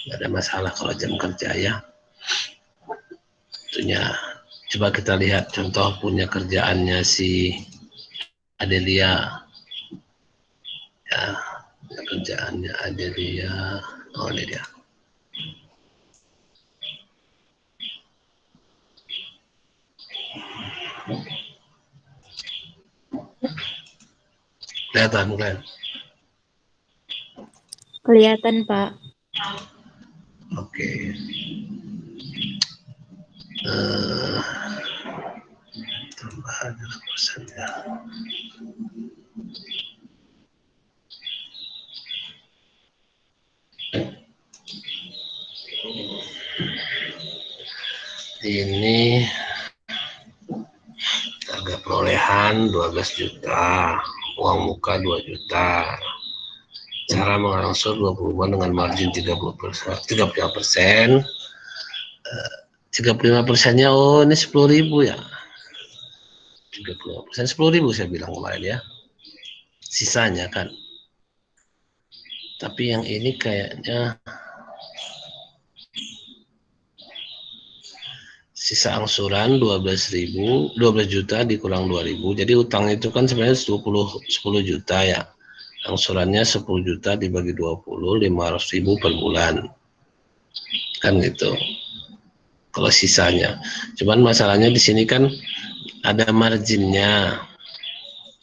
nggak ada masalah kalau jam kerja ya. Tentunya coba kita lihat contoh punya kerjaannya si Adelia ya, kerjaannya Adelia. Oh ini dia. Kelihatan kan? Kelihatan, Pak. Oke. Tambahan persennya. Ini harga perolehan 12 juta, uang muka 2 juta. Cara mengangsur 20 dengan margin 35%. 35%-nya oh ini 10.000 ya. 35%, 10.000 saya bilang kemarin ya. Sisanya kan. Tapi yang ini kayaknya sisa angsuran 12 juta dikurang 2.000. Jadi utang itu kan sebenarnya 10 juta ya. Angsurannya 10 juta dibagi 20, 500.000 per bulan. Kan gitu. Kalau sisanya. Cuman masalahnya di sini kan ada marginnya.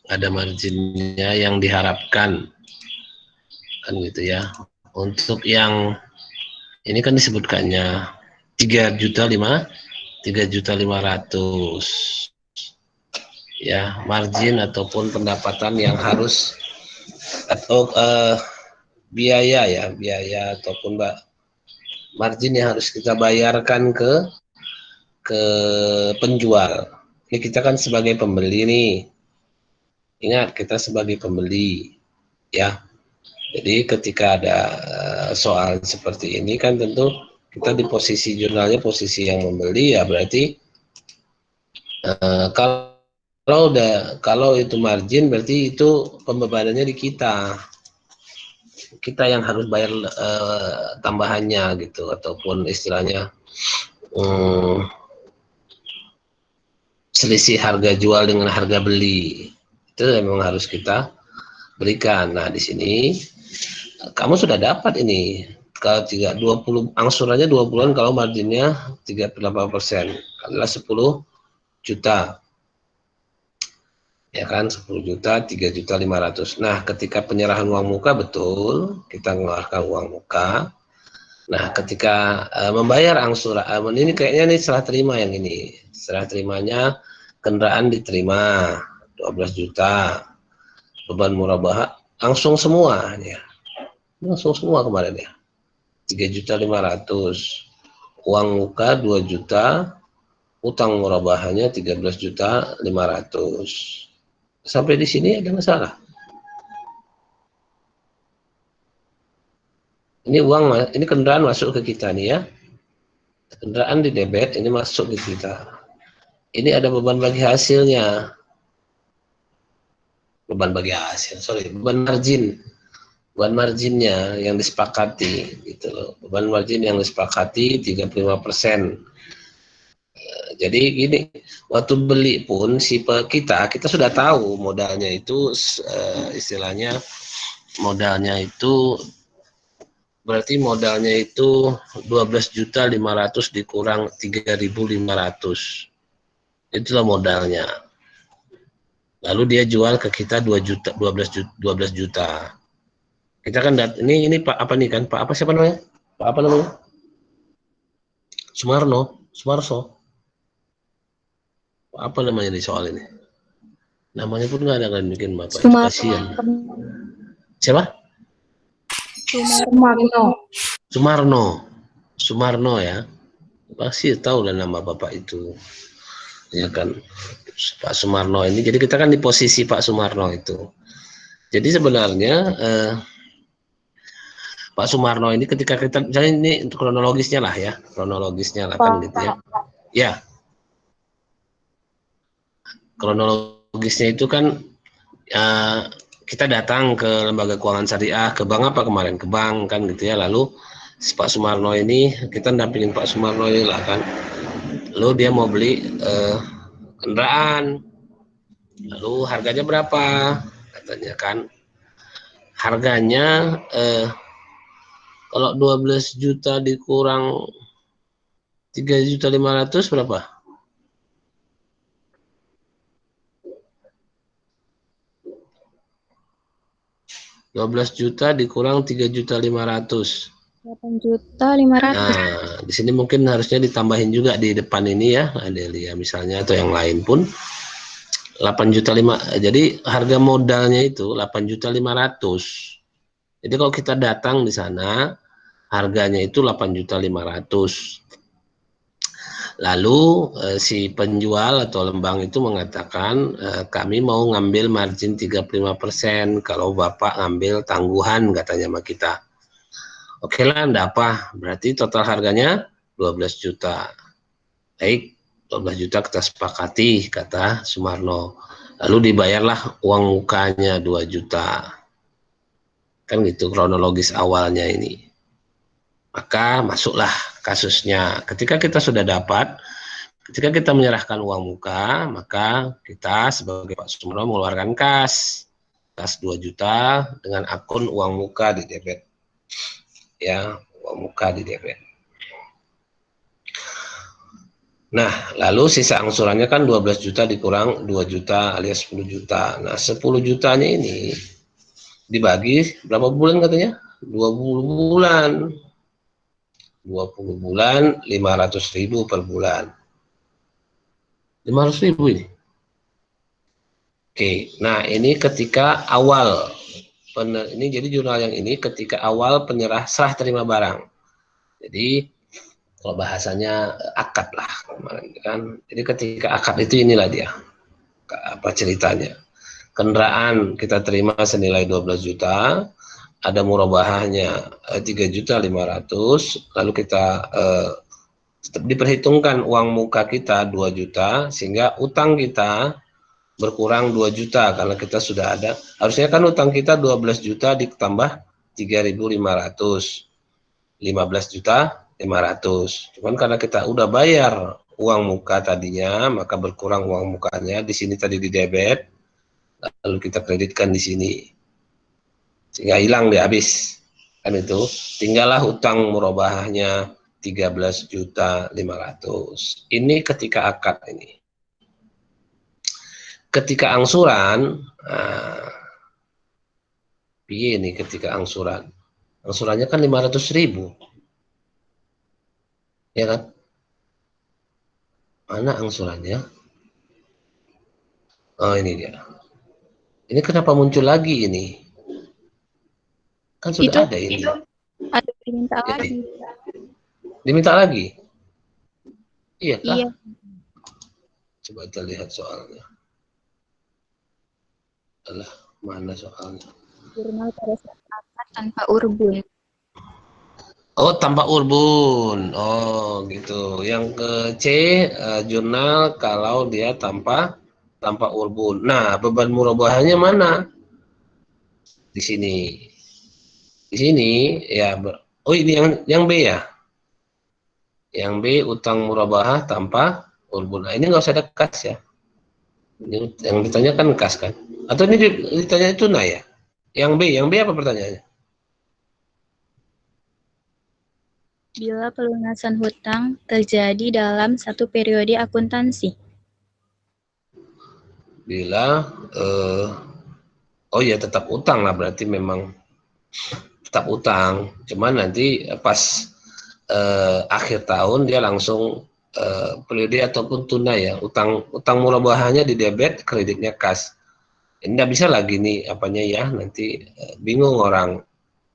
Ada marginnya yang diharapkan. Kan gitu ya. Untuk yang ini kan disebutkannya 3.500.000 ya, margin ataupun pendapatan yang harus atau biaya ataupun margin yang harus kita bayarkan ke penjual. Ini kita kan sebagai pembeli nih. Ingat kita sebagai pembeli ya. Jadi ketika ada soal seperti ini kan tentu kita di posisi jurnalnya posisi yang membeli ya, berarti kalau itu margin berarti itu pembebanannya di kita yang harus bayar tambahannya gitu, ataupun istilahnya selisih harga jual dengan harga beli itu memang harus kita berikan. Nah di sini kamu sudah dapat ini kalau 20 angsurannya 20-an, kalau marginnya 38% adalah 10 juta ya kan, 10 juta 3.500.000. Nah ketika penyerahan uang muka betul kita mengeluarkan uang muka. Nah ketika membayar angsuran ini kayaknya nih serah terima, yang ini serah terimanya kendaraan diterima 12 juta, beban murabah langsung semua ya, langsung semua kemarin ya 3.500.000, uang muka 2 juta, utang murabahannya 13.500.000. Sampai di sini ada masalah? Ini uang, ini kendaraan masuk ke kita nih ya, kendaraan di debit, ini masuk ke kita. Ini ada beban bagi hasilnya, beban marginnya yang disepakati gitu loh. Beban margin yang disepakati 35%. Jadi gini, waktu beli pun kita sudah tahu modalnya itu istilahnya modalnya itu berarti modalnya itu 12.500.000 dikurang 3.500. Itulah modalnya. Lalu dia jual ke kita 12 juta. Kita kan ini Pak apa nih kan? Pak apa siapa namanya? Pak apa namanya? Sumarso. Apa namanya di soal ini? Namanya pun nggak ada kan, bikin Bapak itu kasihan. Siapa? Sumarno ya. Pasti tahu lah nama Bapak itu. Ya kan, Pak Sumarno ini. Jadi kita kan di posisi Pak Sumarno itu. Jadi sebenarnya Pak Sumarno ini ketika kita, misalnya ini untuk kronologisnya lah kan gitu ya. Ya, kronologisnya itu kan kita datang ke lembaga keuangan syariah, ke bank apa kemarin, ke bank kan gitu ya, lalu Si Pak Sumarno ini, kita dampingin Pak Sumarno ini lah kan. Lalu dia mau beli kendaraan. Lalu harganya berapa? Katanya kan. Harganya kalau 12 juta dikurang 3.500.000 berapa? 12 juta dikurang 3.500.000. 8.500.000. Nah, di sini mungkin harusnya ditambahin juga di depan ini ya, Adelia misalnya atau yang lain pun 8.500.000. Jadi harga modalnya itu 8.500.000. Jadi kalau kita datang di sana harganya itu 8.500.000. Lalu si penjual atau lembang itu mengatakan kami mau ngambil margin 35% kalau Bapak ngambil tangguhan, katanya sama kita. Oke lah, enggak apa. Berarti total harganya 12 juta. Baik, 12 juta kita sepakati, kata Sumarno. Lalu dibayarlah uang mukanya 2 juta. Kan gitu kronologis awalnya ini. Maka masuklah kasusnya. Ketika kita sudah dapat, ketika kita menyerahkan uang muka, maka kita sebagai Pak Sumarno mengeluarkan kas 2 juta dengan akun uang muka di debit. Ya, uang muka di debit. Nah, lalu sisa angsurannya kan 12 juta dikurang 2 juta alias 10 juta. Nah, 10 jutanya ini dibagi berapa bulan katanya? 20 bulan. 20 bulan 500.000 per bulan. 500.000 ini. Oke, nah ini ketika awal ini jadi jurnal yang ini ketika awal penyerah serah terima barang. Jadi kalau bahasanya akad lah kemarin kan. Jadi ketika akad itu inilah dia apa ceritanya. Kendaraan kita terima senilai 12 juta, ada murabahahnya 3.500.000, lalu kita diperhitungkan uang muka kita 2 juta sehingga utang kita berkurang 2 juta karena kita sudah ada. Harusnya kan utang kita 12 juta ditambah 3.500, 15 juta 500. Cuman karena kita udah bayar uang muka tadinya, maka berkurang uang mukanya. Di sini tadi di debit, lalu kita kreditkan di sini. Sehingga hilang deh habis. Kan itu. Tinggallah utang murabahahnya 13.500.000. Ini ketika akad ini. Ketika angsuran, ini ketika angsuran. Angsurannya kan 500.000. Ya kan? Mana angsurannya? Oh, ini dia. Ini kenapa muncul lagi ini? Kan sudah Itu ada ini. ada diminta Jadi, lagi. diminta lagi? Iya kah? Iya. Coba kita lihat soalnya. Alah, mana soalnya? Jurnal pada saat akad tanpa urbun. Oh, tanpa urbun. Oh, gitu. Yang ke C, jurnal kalau dia tanpa urbun. Nah, beban murabahanya mana? Di sini. Di sini ya. Oh, ini yang B ya. Yang B utang murabahah tanpa urbun. Nah, ini nggak usah ada kas ya. Ini yang ditanyakan kas kan? Atau ini ditanya tunai ya? Yang B apa pertanyaannya? Bila pelunasan hutang terjadi dalam satu periode akuntansi. Bila oh ya tetap utang lah, berarti memang tetap utang. Cuman nanti pas akhir tahun dia langsung periode ataupun tunai ya. Utang murabahahnya di debit, kreditnya kas. Ini nggak bisa lagi nih apanya ya, nanti bingung orang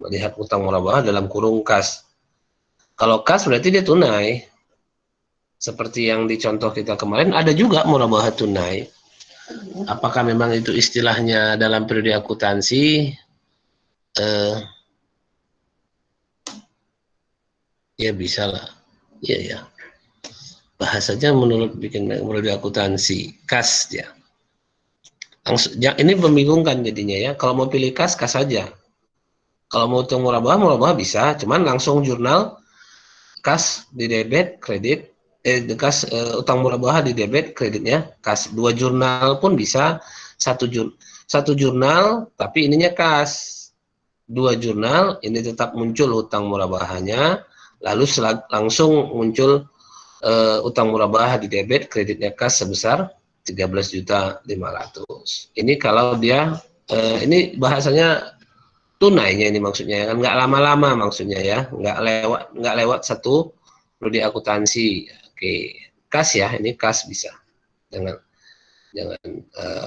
melihat utang murabahah dalam kurung kas. Kalau kas berarti dia tunai. Seperti yang dicontoh kita kemarin, ada juga murabahah tunai. Apakah memang itu istilahnya dalam periode akuntansi? Ya bisa lah. Iya ya. Bahasanya menurut periode akuntansi, kas ya. Ini membingungkan jadinya ya. Kalau mau pilih kas saja. Kalau mau utang murabah bisa, cuman langsung jurnal kas di debit, kredit, kas utang murabah di debit, kreditnya kas. 2 jurnal pun bisa, satu jurnal tapi ininya kas. 2 jurnal ini tetap muncul utang murabahnya, lalu langsung muncul utang murabah di debit, kreditnya kas sebesar 13.500.000. Ini kalau dia ini bahasanya tunainya ini maksudnya kan, nggak lama-lama maksudnya ya, nggak lewat satu prodi akuntansi. Oke, kas ya, ini kas bisa, jangan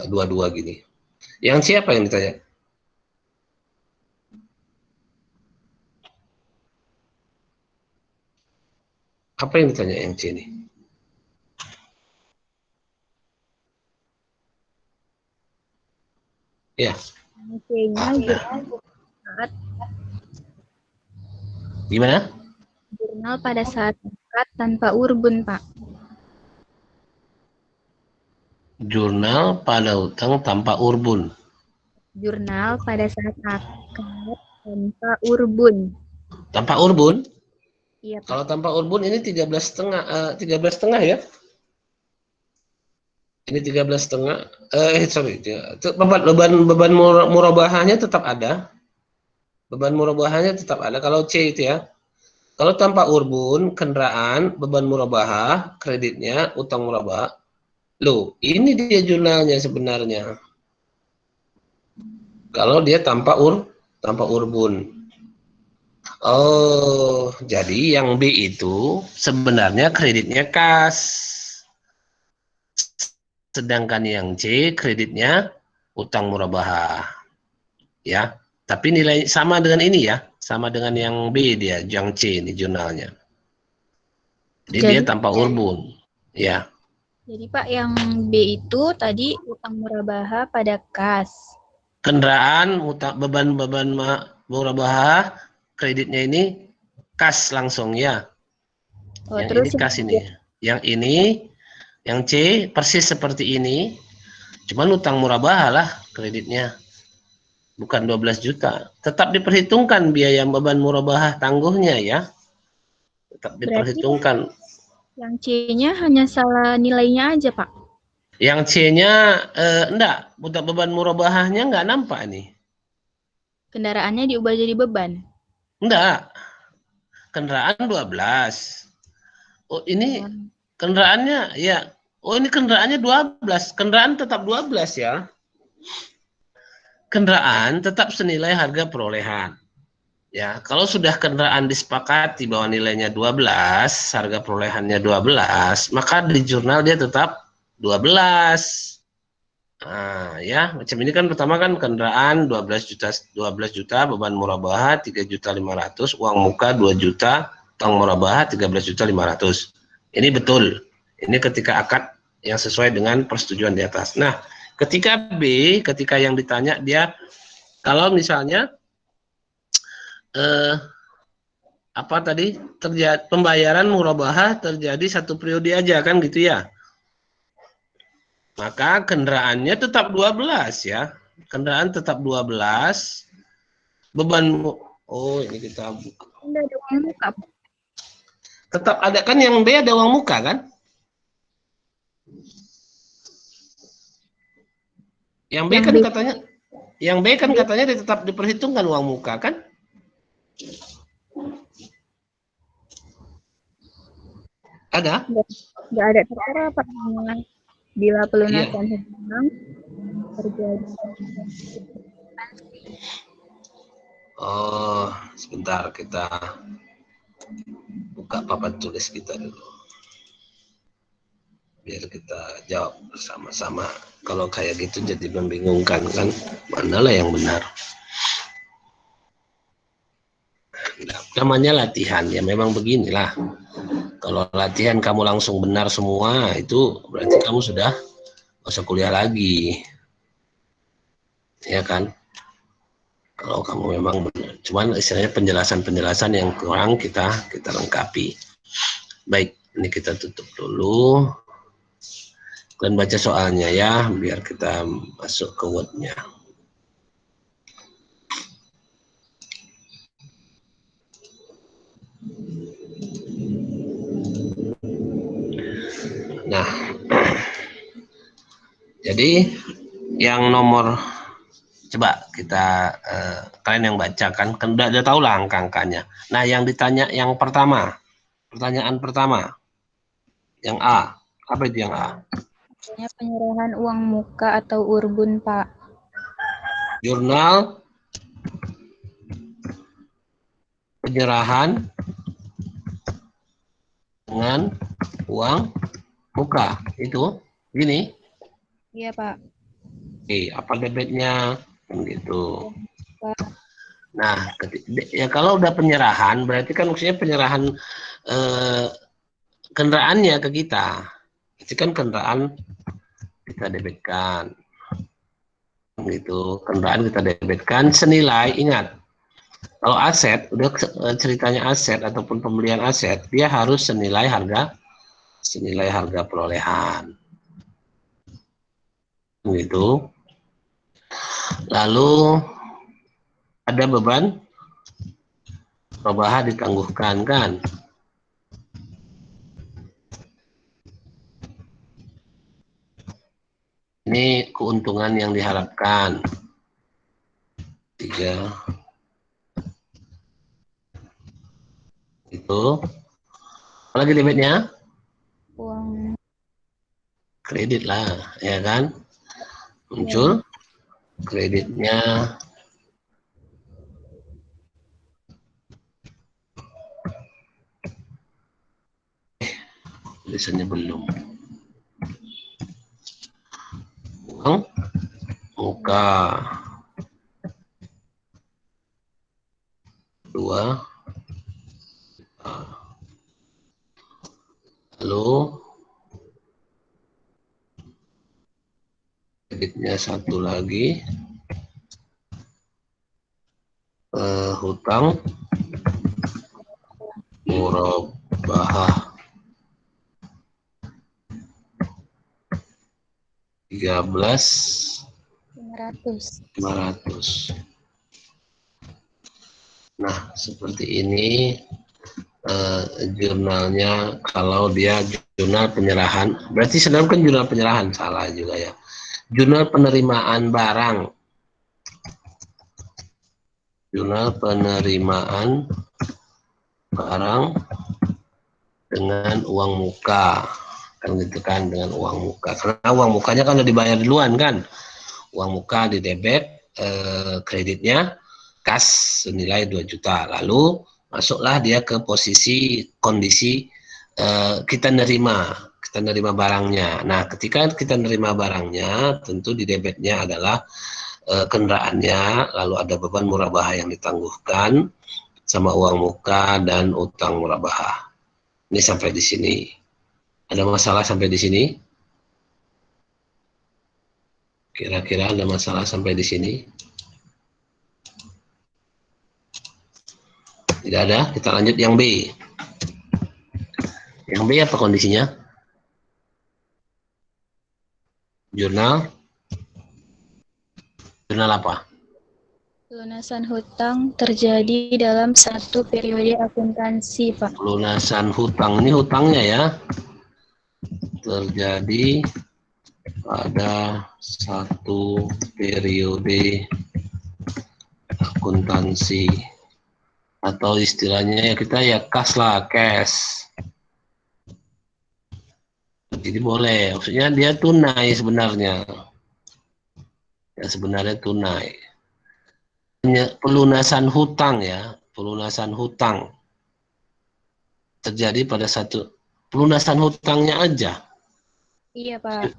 dua-dua gini. Yang siapa yang ditanya? Apa yang ditanya yang C ini? Ya. C-nya saat Gimana? jurnal pada saat akad tanpa urbun, Pak. Jurnal pada utang tanpa urbun. Jurnal pada saat akad tanpa urbun. Tanpa urbun? Iya, Pak. Kalau tanpa urbun ini 13,5, 13,5 ya? Ini 13,5. Sorry. Beban murabahanya tetap ada. Beban murabahanya tetap ada. Kalau C itu ya. Kalau tanpa urbun, kendaraan, beban murabahah, kreditnya, utang murabahah. Loh, ini dia jurnalnya sebenarnya. Kalau dia tanpa urbun. Oh, jadi yang B itu sebenarnya kreditnya kas. Sedangkan yang C kreditnya utang murabahah. Ya, tapi nilai sama dengan ini ya, sama dengan yang B dia, yang C ini jurnalnya. Jadi dia tanpa urbun. Ya. Jadi Pak, yang B itu tadi utang murabahah pada kas. Kendaraan, beban murabahah, kreditnya ini kas langsung ya. Oh, Yang terus ini kas ini. Yang ini, yang C persis seperti ini. Cuman utang murabahah lah kreditnya. Bukan 12 juta. Tetap diperhitungkan biaya beban murabahah tangguhnya ya. Tetap diperhitungkan. Yang C-nya hanya salah nilainya aja, Pak. Yang C-nya enggak, beban murabahahnya enggak nampak nih. Kendaraannya diubah jadi beban. Enggak. Kendaraan 12. Oh, ini kendaraannya ya. Oh, ini kendaraannya 12. Kendaraan tetap 12 ya. Kendaraan tetap senilai harga perolehan. Ya, kalau sudah kendaraan disepakati bahwa nilainya 12, harga perolehannya 12, maka di jurnal dia tetap 12. Nah, ya, macam ini kan pertama kan kendaraan 12 juta, beban murabahah 3.500.000, uang muka 2 juta, utang murabahah 13.500.000. Ini betul. Ini ketika akad yang sesuai dengan persetujuan di atas. Nah, ketika B, ketika yang ditanya dia kalau misalnya apa tadi terjadi pembayaran murabahah terjadi satu periode aja kan gitu ya, maka kendaraannya tetap 12 ya, kendaraan tetap 12, beban ini kita buka. Ada uang muka. Tetap ada kan yang B ada uang muka kan, yang B kan katanya, yang B kan katanya tetap diperhitungkan uang muka kan. Ada? Nggak ada tertera Pak, bila pelunasan hutang terjadi. Oh, sebentar kita buka papan tulis kita dulu. Biar kita jawab bersama-sama. Kalau kayak gitu jadi membingungkan kan, manalah yang benar. Namanya latihan ya, memang beginilah. Kalau latihan kamu langsung benar semua, itu berarti kamu sudah nggak usah kuliah lagi, ya kan? Kalau kamu memang benar, cuman istilahnya penjelasan yang kurang kita lengkapi. Baik, ini kita tutup dulu. Kalian baca soalnya ya, biar kita masuk ke wordnya. Nah, jadi yang nomor, coba kita kalian yang bacakan kan udah tahu lah angka-angkanya. Nah, yang ditanya yang pertama, pertanyaan pertama, yang A, apa itu yang A? Misalnya penyerahan uang muka atau urbun, Pak. Jurnal penyerahan dengan uang muka itu gini. Iya, Pak. Oke, apa debitnya kan gitu. Pak. Nah, ya kalau udah penyerahan berarti kan maksudnya penyerahan eh, kendaraannya ke kita. Itu kan kendaraan kita debitkan. Gitu, kendaraan kita debitkan senilai, ingat. Kalau aset, udah ceritanya aset ataupun pembelian aset, dia harus senilai harga perolehan. Gitu. Lalu ada beban perubahan ditangguhkan kan. Ini keuntungan yang diharapkan. 3. Itu. Apalagi debitnya? Uang. Kredit lah, ya kan? Ya. Muncul kreditnya. Tulisannya belum. Uang muka 2. Lalu kreditnya 1 lagi. Hutang murabahah 13.500. Nah, seperti ini jurnalnya. Kalau dia jurnal penyerahan, berarti sedang kan jurnal penyerahan, salah juga ya. Jurnal penerimaan barang. Jurnal penerimaan barang dengan uang muka. Kan gitu kan, dengan uang muka. Karena uang mukanya kan udah dibayar duluan kan. Uang muka di debit, kreditnya kas senilai 2 juta. Lalu masuklah dia ke posisi kondisi kita nerima barangnya. Nah, ketika kita nerima barangnya, tentu di debitnya adalah kendaraannya, lalu ada beban murabahah yang ditangguhkan sama uang muka dan utang murabahah. Ini sampai di sini. Ada masalah sampai di sini? Kira-kira ada masalah sampai di sini? Tidak ada, kita lanjut yang B. Yang B apa kondisinya? Jurnal apa? Pelunasan hutang terjadi dalam satu periode akuntansi, Pak. Pelunasan hutang, ini hutangnya ya. Terjadi pada satu periode akuntansi. Atau istilahnya kita ya kas lah, cash. Jadi boleh, maksudnya dia tunai sebenarnya. Ya sebenarnya tunai. Pelunasan hutang ya, pelunasan hutang terjadi pada satu, pelunasan hutangnya aja. Iya, Pak.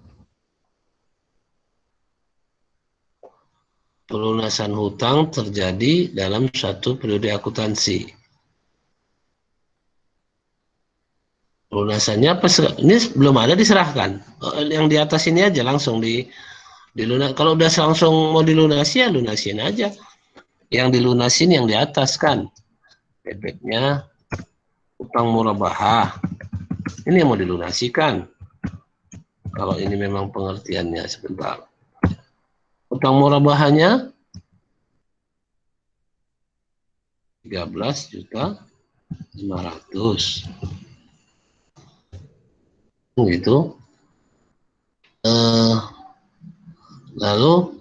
Pelunasan hutang terjadi dalam satu periode akuntansi. Pelunasannya apa? Ini belum ada diserahkan. Yang di atas ini aja langsung dilunas. Kalau udah langsung mau dilunasi ya lunasin aja. Yang dilunasin yang di atas kan. Debitnya utang murabahah. Ini yang mau dilunasikan. Kalau ini memang pengertiannya sebentar. Utang murabahahnya 13.500.000. Gitu. Lalu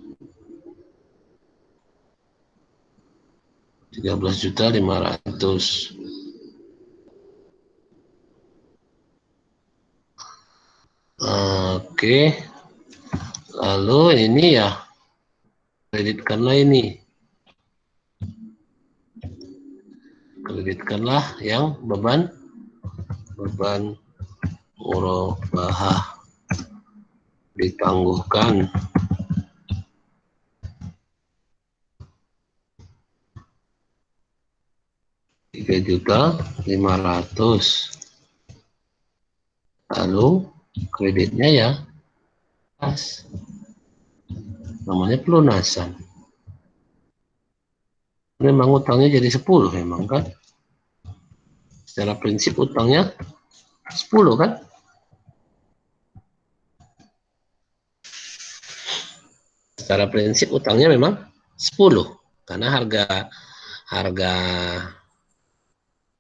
13.500.000. Oke. Lalu ini ya, kreditkanlah ini. Kreditkanlah yang beban murabahah ditangguhkan. Rp3.500.000. Lalu kreditnya ya pas. Namanya pelunasan. Memang utangnya jadi 10 memang kan. Secara prinsip utangnya 10 kan. Secara prinsip utangnya memang 10 karena harga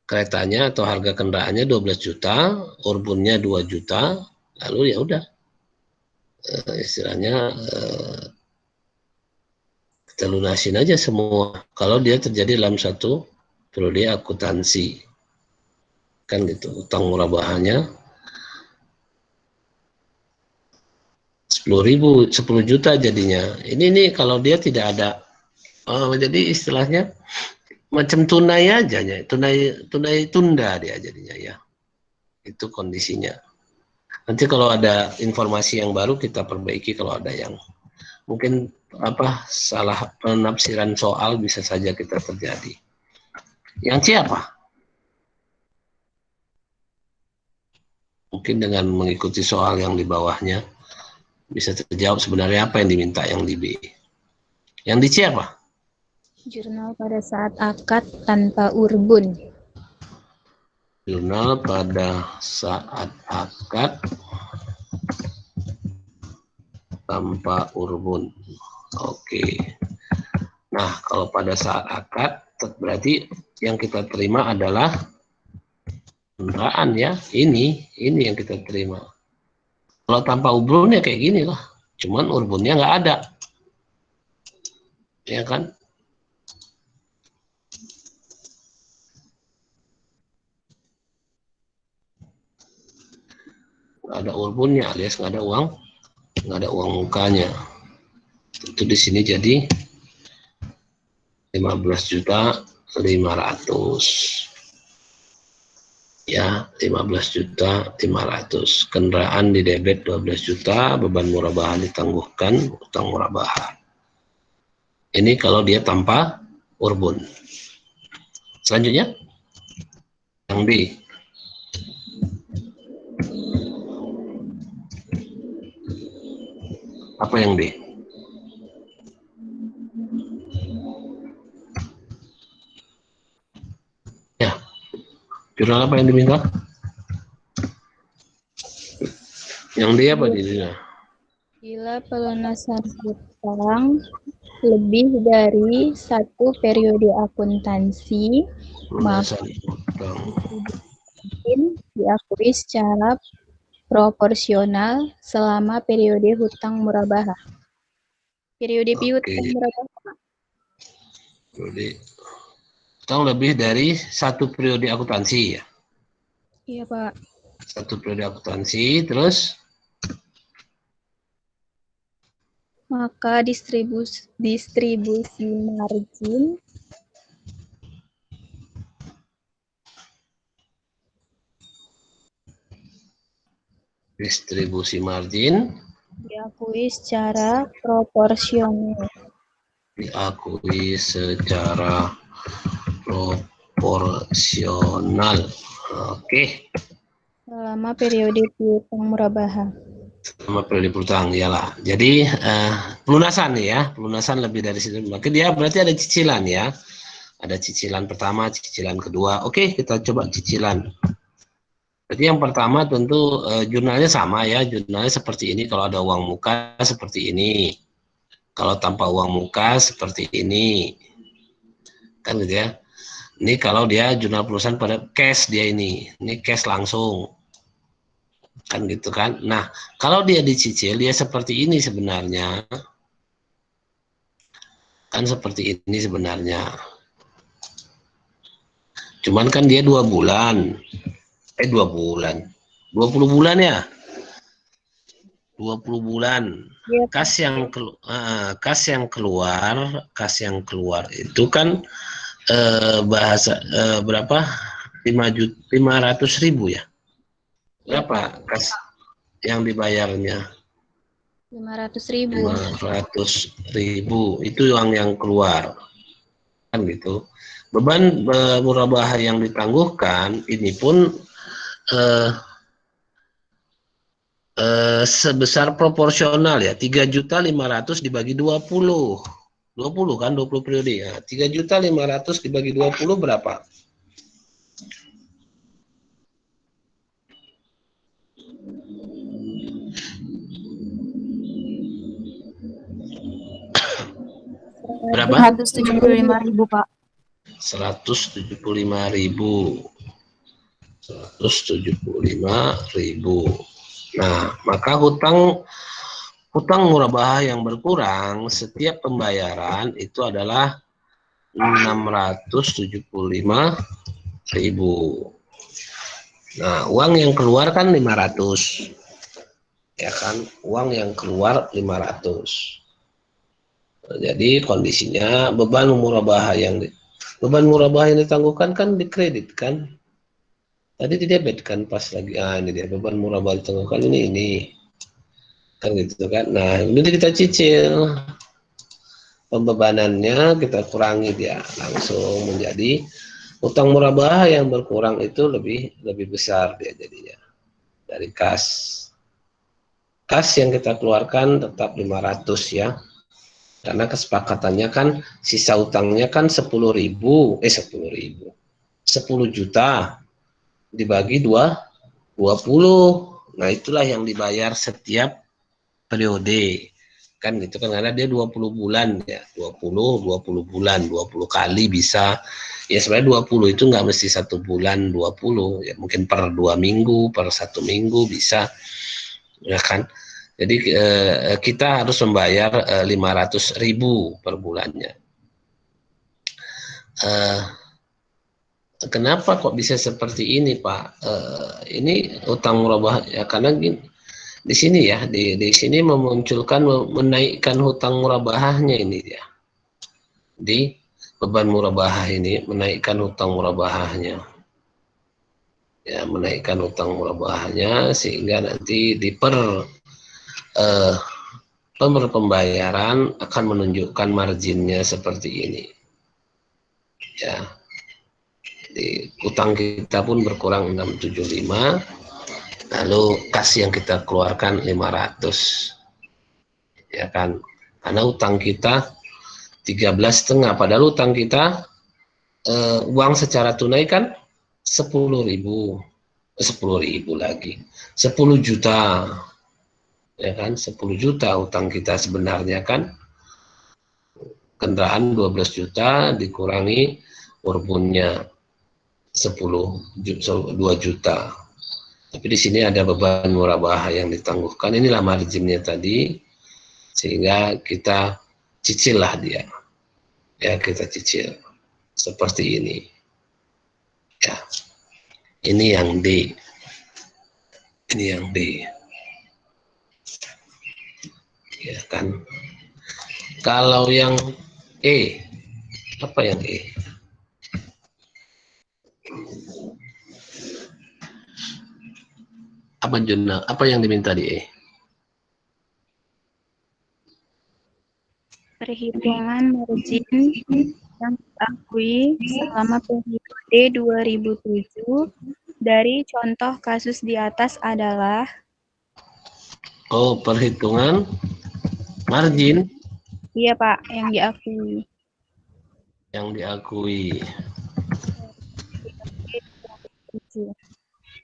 keretanya atau harga kendaraannya 12 juta, urbunnya 2 juta, lalu ya udah istilahnya kita lunasin aja semua kalau dia terjadi dalam satu periode akuntansi kan gitu. Utang murabahannya 10 juta jadinya. Ini kalau dia tidak ada jadi istilahnya macam tunai aja ya, tunai tunda dia jadinya ya. Itu kondisinya. Nanti kalau ada informasi yang baru kita perbaiki, kalau ada yang mungkin salah penafsiran soal bisa saja kita terjadi. Yang C apa? Mungkin dengan mengikuti soal yang di bawahnya bisa terjawab sebenarnya apa yang diminta yang di B. Yang di C apa? Jurnal pada saat akad tanpa urbun. Jurnal pada saat akad tanpa urbun. Oke. Nah, kalau pada saat akad berarti yang kita terima adalah kendaraan ya. Ini yang kita terima. Kalau tanpa urbun ya kayak gini lah. Cuman urbunnya nggak ada. Ya kan? Nggak ada urbunnya alias nggak ada uang mukanya. Itu di sini jadi 15.500.000. Ya, 15.500.000. Kendaraan di debit 12 juta, beban murabahan ditangguhkan, utang murabahan. Ini kalau dia tanpa urbun. Selanjutnya yang B. Apa yang B? Ya, jurnal apa yang diminta? Yang D apa di sini? Bila pelunasan hutang lebih dari satu periode akuntansi, maka diakui secara proporsional selama periode hutang murabahah. Periode piutang murabahah. Periode hutang lebih dari satu periode akuntansi ya? Iya Pak. Satu periode akuntansi, terus? Maka distribusi margin diakui secara proporsional. Oke. Selama periode piutang murabahah. Selama periode piutang, iyalah. Jadi pelunasan ya, pelunasan lebih dari situ. Maka dia berarti ada cicilan ya. Ada cicilan pertama, cicilan kedua. Oke, kita coba cicilan. Jadi yang pertama tentu jurnalnya sama ya. Jurnalnya seperti ini. Kalau ada uang muka seperti ini. Kalau tanpa uang muka seperti ini. Kan gitu ya. Ini kalau dia jurnal perusahaan pada cash dia ini. Ini cash langsung. Kan gitu kan. Nah, kalau dia dicicil, dia seperti ini sebenarnya. Kan seperti ini sebenarnya. Cuman kan dia 2 bulan. 2 bulan. 20 bulan ya? 20 bulan. Iya, Pak. Kas yang keluar itu kan berapa? 500.000 ya? Iya, Pak. Berapa kas yang dibayarnya? 500.000. 500.000 itu yang keluar, kan gitu. Beban murabahah yang ditangguhkan ini pun eh, sebesar proporsional ya, 3.500.000 dibagi 20. 20 kan, 20 periode ya. 3.500.000 dibagi 20 berapa? Berapa? 175.000, Pak. 175.000. 175.000. Nah, maka hutang murabahah yang berkurang setiap pembayaran itu adalah 675.000. Nah, uang yang keluar kan 500. Ya kan, uang yang keluar 500. Jadi kondisinya beban murabahah yang ditangguhkan kan dikredit kan. Tadi di debit kan pas lagi ini dia beban murabahah ditangguhkan ini. Kan gitu kan. Nah, ini kita cicil. Pembebanannya kita kurangi dia langsung menjadi utang murabahah yang berkurang itu lebih besar dia jadinya dari kas yang kita keluarkan tetap 500 ya, karena kesepakatannya kan sisa utangnya kan 10.000 10 juta dibagi 20. Nah, itulah yang dibayar setiap periode. Kan gitu kan, karena dia 20 bulan ya, 20 bulan, 20 kali bisa. Ya sebenarnya 20 itu nggak mesti 1 bulan 20, ya mungkin per 2 minggu, per 1 minggu bisa. Ya kan. Jadi kita harus membayar 500.000 per bulannya. Kenapa kok bisa seperti ini, Pak? Ini utang murabahah ya, karena gini, di sini ya, di sini memunculkan menaikkan hutang murabahahnya ini dia. Di beban murabahah ini menaikkan hutang murabahahnya. Ya, menaikkan hutang murabahahnya sehingga nanti di pembayaran akan menunjukkan marginnya seperti ini. Ya. Jadi utang kita pun berkurang 675. Lalu kas yang kita keluarkan 500. Ya kan? Karena utang kita 13,5, padahal utang kita uang secara tunai kan 10.000. 10.000 lagi 10 juta, ya kan, 10 juta utang kita sebenarnya kan. Kendaraan 12 juta dikurangi urbunnya 2 juta. Tapi di sini ada beban murabahah yang ditangguhkan, inilah marginnya tadi, sehingga kita cicil lah dia. Ya, kita cicil seperti ini. Ya. Ini yang D. Ini yang D. Ya kan. Kalau yang E, apa yang E? Apa Juna? Apa yang diminta di E? Perhitungan margin yang diakui selama periode 2007 dari contoh kasus di atas adalah Perhitungan margin iya, Pak, yang diakui.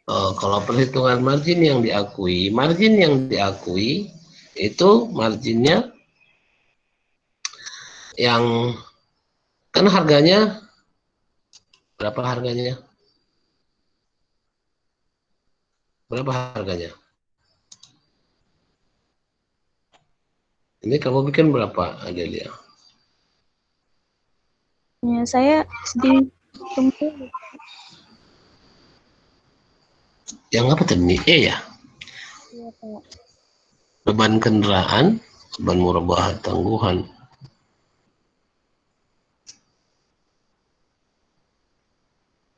Kalau perhitungan margin yang diakui itu marginnya yang kan harganya berapa harganya? Berapa harganya? Ini kamu bikin berapa, Adelia? Ya, saya dihitung dulu. Yang apa tadi? Ya. Iya, Pak. Beban kendaraan, beban murabah tangguhan.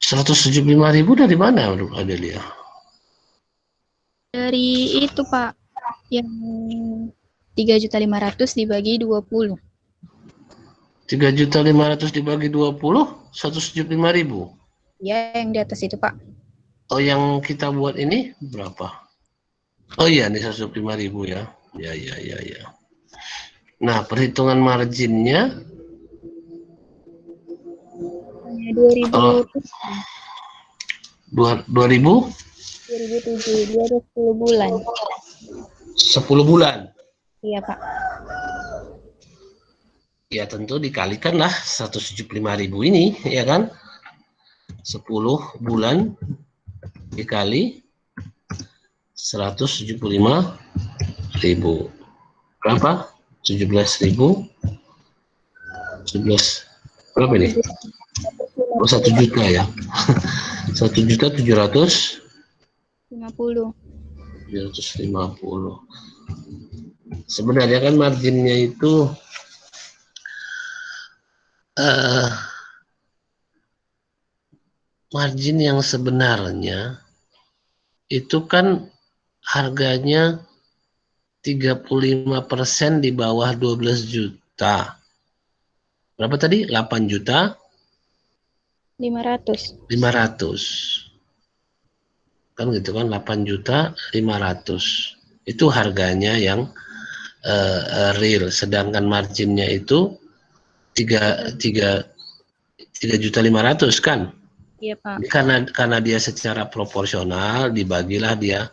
Rp175.000 dari mana, Adelia? Dari itu, Pak, yang 3.500.000 dibagi 20. 3.500.000 dibagi 20, 175.000. Ya, yang di atas itu, Pak. Oh, yang kita buat ini berapa? Oh iya, ini 175.000 ya. Ya. Nah, perhitungan marginnya Hanya 2000. kalau 2000 2007, dia ada 10 bulan. 10 bulan. Iya, Pak. Ya tentu dikalikanlah 175.000 ini, ya kan? 10 bulan dikali 175.000. Berapa? 17.000. 17. Berapa ini? Oh, 1 juta ya. 1.750.000. Sebenarnya kan marginnya itu margin yang sebenarnya itu kan harganya 35% di bawah 12 juta. Berapa tadi? 8 juta 500. 500. Kan gitu kan, 8 juta 500. Itu harganya yang real, sedangkan marginnya itu 3 juta 500 kan? Iya, Pak. Karena dia secara proporsional dibagilah dia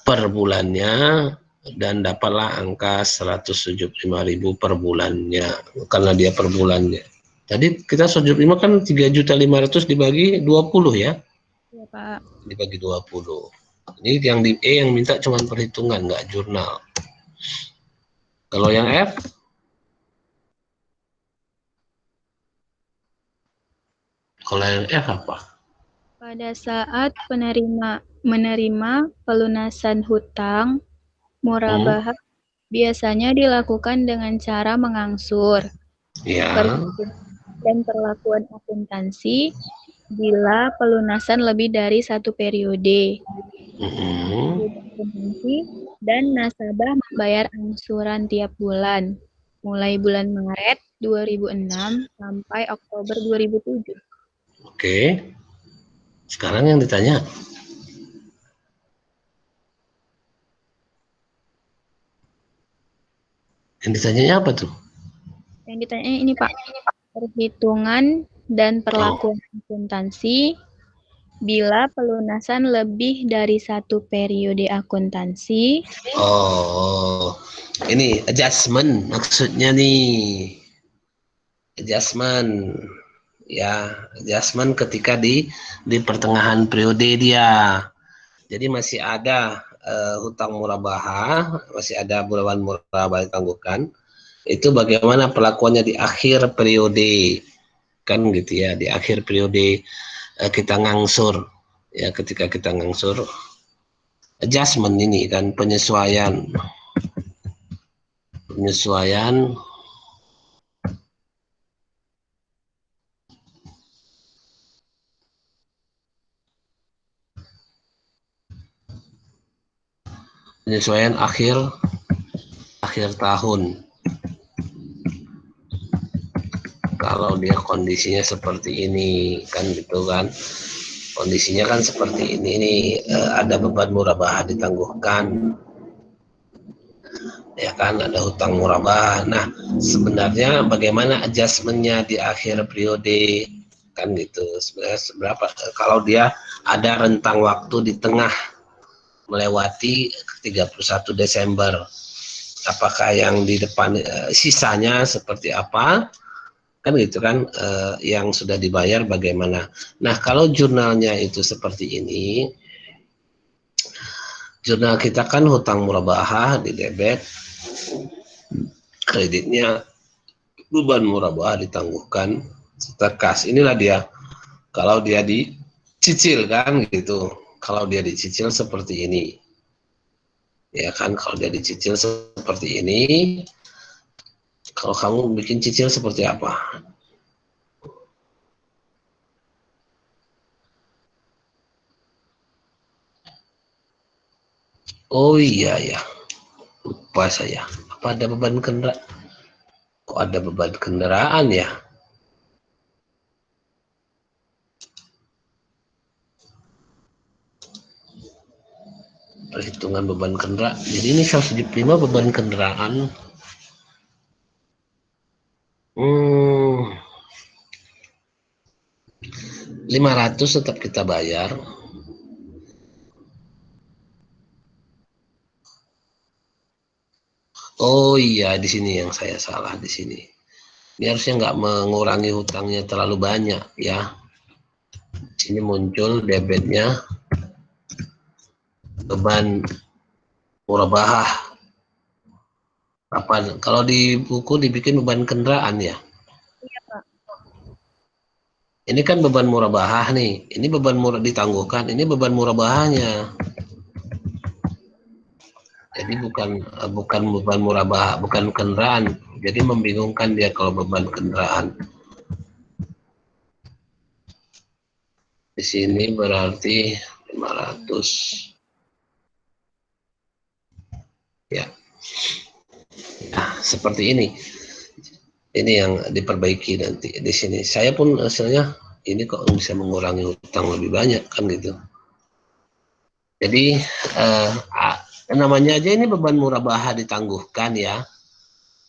per bulannya dan dapatlah angka 175.000 per bulannya karena dia per bulannya. Tadi kita 175 kan 3.500.000 dibagi 20 ya? Iya, Pak. Dibagi 20. Ini yang di E yang minta cuma perhitungan, nggak jurnal. Kalau yang F? Kalau yang F apa? Pada saat menerima pelunasan hutang, murabahah biasanya dilakukan dengan cara mengangsur. Ya. Dan perlakuan akuntansi bila pelunasan lebih dari 1 periode. Akuntansi dan nasabah membayar angsuran tiap bulan, mulai bulan Maret 2006 sampai Oktober 2007. Oke. Sekarang yang ditanya. Yang ditanyanya apa tuh? Yang ditanya ini, Pak, perhitungan dan perlakuan akuntansi bila pelunasan lebih dari 1 periode akuntansi. Oh, ini adjustment maksudnya nih. Adjustment. Ya, adjustment ketika di pertengahan periode dia. Jadi masih ada hutang murabahah, masih ada beban murabahah ditangguhkan. Itu bagaimana perlakuannya di akhir periode, kan gitu ya, di akhir periode kita ngangsur, ya ketika kita ngangsur adjustment ini kan penyesuaian akhir tahun. Kalau dia kondisinya seperti ini kan gitu kan, kondisinya kan seperti ini ada beban murabahah ditangguhkan, ya kan, ada hutang murabahah. Nah, sebenarnya bagaimana adjustmentnya di akhir periode kan gitu, sebenarnya seberapa kalau dia ada rentang waktu di tengah melewati 31 Desember, apakah yang di depan sisanya seperti apa kan gitu kan, yang sudah dibayar bagaimana. Nah, kalau jurnalnya itu seperti ini, jurnal kita kan hutang murabahah di debit kreditnya beban murabah ditangguhkan serta kas. Inilah dia kalau dia dicicil kan gitu. Kalau dia dicicil seperti ini. Ya kan, kalau dia dicicil seperti ini, kalau kamu bikin cicil seperti apa? Oh iya ya, lupa saya. Apa ada beban kendaraan? Kok ada beban kendaraan ya? Perhitungan beban kendaraan. Jadi ini 175 beban kendaraan. 500 tetap kita bayar. Oh iya, di sini yang saya salah di sini. Ini harusnya nggak mengurangi hutangnya terlalu banyak ya. Sini muncul debitnya beban murabahah. Apa kalau di buku dibikin beban kendaraan ya? Iya, Pak. Ini kan beban murabahah nih. Ini beban murah ditangguhkan. Ini beban murabahahnya. Jadi bukan beban murabahah, bukan kendaraan. Jadi membingungkan dia kalau beban kendaraan. Di sini berarti 500. Ya. Nah, seperti ini. Ini yang diperbaiki nanti di sini. Saya pun hasilnya ini kok bisa mengurangi hutang lebih banyak kan gitu. Jadi namanya aja ini beban murabahah ditangguhkan ya.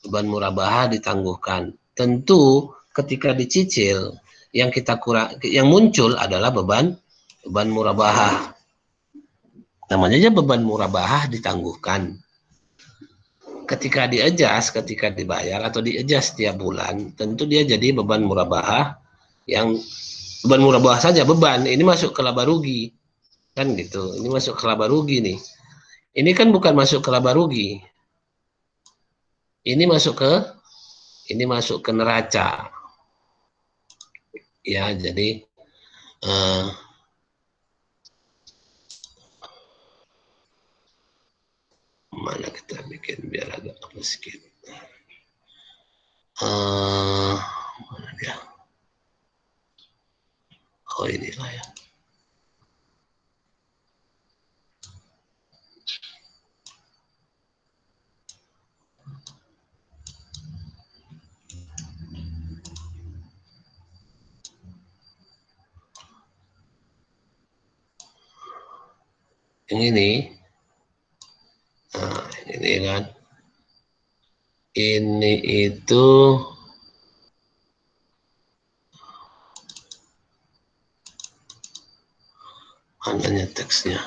Beban murabahah ditangguhkan. Tentu ketika dicicil yang yang muncul adalah beban murabahah. Namanya aja beban murabahah ditangguhkan. Ketika ketika dibayar atau di-adjust setiap bulan, tentu dia jadi beban murabahah yang beban murabahah saja beban. Ini masuk ke laba rugi. Kan gitu. Ini masuk ke laba rugi nih. Ini kan bukan masuk ke laba rugi. Ini masuk ke neraca. Ya, jadi mana kita bikin biar agak sedikit. Mana dia? Oh inilah ya. Yang ini. Nah, ini kan. Ini itu mananya teksnya.